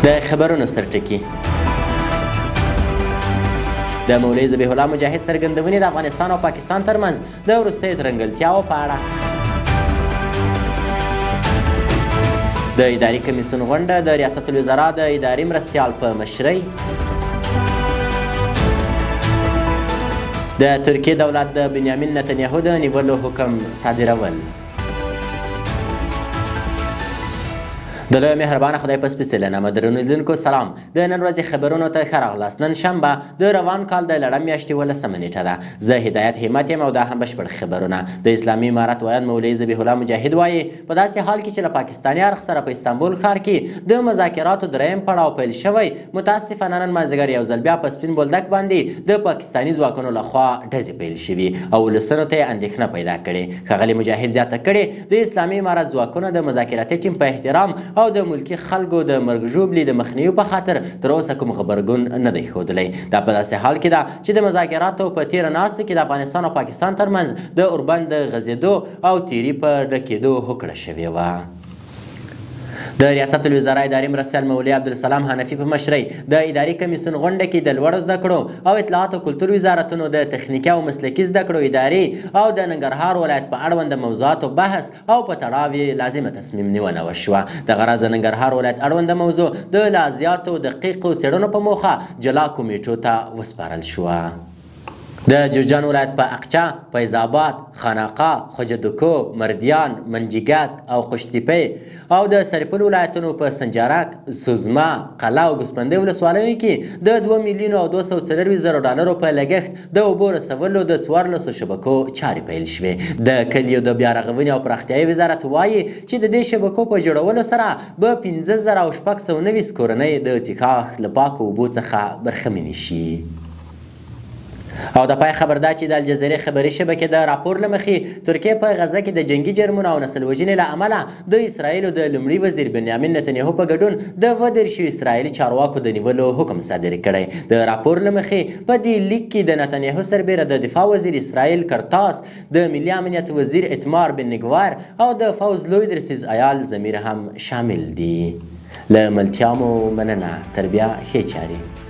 د خبرونو سرټکي د مولوي ذبیح الله مجاهد څرګندونې د افغانستان او پاکستان ترمنځ د وروستیو ترنګلتیاو په اړه، د اداري کمیسیون غونډه د ریاست الوزرا د اداري مرستیال په مشرۍ، د ترکیې دولت د بنیامین نتنیاهو د نیولو حکم صادرول. د لوی مهربانه خدای په سپېڅلي نامه درنو لیدونکو سلام. د نن ورځې خبرونو ته ښه راغلاست. نن شنبه د روان کال د لړم میاشتې 18مه نیټه ده. زه هدایت همت یم او دا هم بشپړ خبرونه. د اسلامي امارت ویاند مولوي ذبیح الله مجاهد وایي په داسې حال کې چې له پاکستاني اړخ سره په استانبول ښار کې د مذاکراتو دریم پړاو پیل شوی، متاسفانه نن مازدیګر یو ځل بیا په سپین بولدک باندې د پاکستاني ځواکونو لخوا ډزې پیل شوي او ولسونو ته یې اندېښنه پیدا کړې. ښاغلي مجاهد زیاته کړې د اسلامي امارت ځواکونه د مذاکراتي ټیم په احترام او د ملکي خلکو د مرګ ژوبلې د مخنیوي په خاطر تر اوسه کوم غبرګون نه دی ښودلی. دا په داسې حال کې ده چې د مذاکراتو په تېره ناسته کې د افغانستان او پاکستان ترمنځ د اوربند د غځېدو او تیري په ډکېدو هوکړه شوې وه. د ریاست الوزرا اداري مرستیال مولوي عبدالسلام حنفي په مشرۍ د اداري کمیسیون غونډه کې د لوړو زده کړو او اطلاعات او کلتور وزارتونو د تخنیکي او مسلکي زده کړو ادارې او د ننګرهار ولایت په اړونده موضوعاتو بحث او په تړاو یې لازمه تصمیم نیونه وشوه. دغه راز د ننګرهار ولایت اړونده موضوع د لا زیاتو دقیقو څېړنو په موخه جلا کمیټو ته وسپارل شوه. د جوزجان ولایت په اقچه، فیض آباد، خاناقا، خوجدکو، مردیان، منجګک او قشتیپی او د سرپل ولایتونو په سنجارک، سوزما، قلعه او ګوسپندۍ ولسوالیو کې د 2,240,000 په لګښت د اوبو رسولو د 14 شبکو چارې پیل شوې. د کلیو د بیا رغونې او پراختیایي وزارت وایي چې د دې شبکو په جوړولو سره به 15,690 کورنۍ د څښاک له پاکو اوبو څخه برخمنې شي. او د پای خبر دا چې د الجزیرې خبري شبکې د راپور له مخې ترکیه په غزه کې د جنگي جرمونو او نسل وژنې له امله د اسرایلو د لومړي وزیر بنیامین نتنیاهو په ګډون د 30 اسرایلي چارواکو د نیولو حکم صادر کړی. د راپور له مخې په دې لیک کې د نتنیاهو سربیره د دفاع وزیر اسرایل کرتاس، د ملي امنیت وزیر اتمار بن نګوار او د فوز لوی درسیز ایال زمیر هم شامل دي. له ملتیا مو مننه. تر بیا ښې چارې.